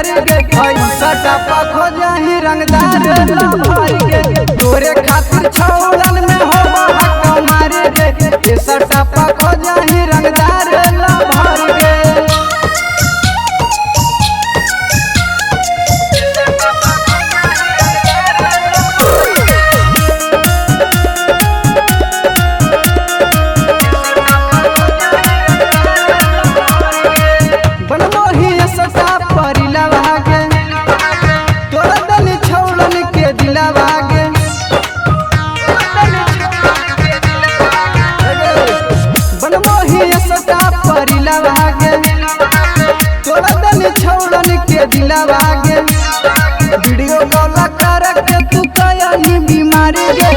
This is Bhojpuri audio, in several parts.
लचार गे ऐसा टपा खोजा ही रंगदार लभार गे तोरे खातिर छौड़न में हो हक मार गे ऐसा टपा खोजा ही रंगदार लभार गे छौड़न के दिलावा गे वीडियो कॉल कर के तू कयानी बीमारी गे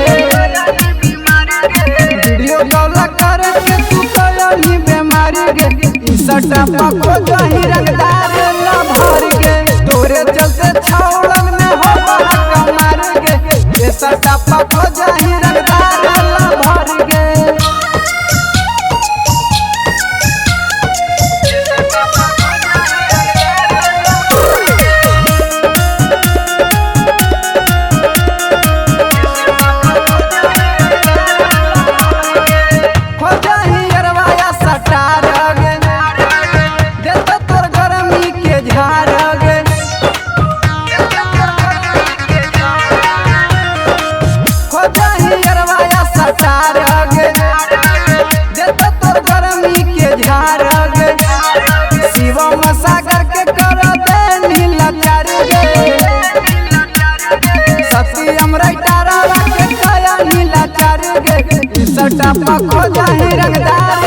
वीडियो कॉल कर के तू कयानी बीमारी गे ऐसा टपा खोजा ही रंगदार लभार गे तोरे चलते छौड़न में हो हक मार गे ऐसा टपा खोजा ही रंगदार लभार गे सागर के कर दे नीला चार गे सत्यम राइटारा के कया नीला चार गे ऐसा टपा खोजा ही रंगदार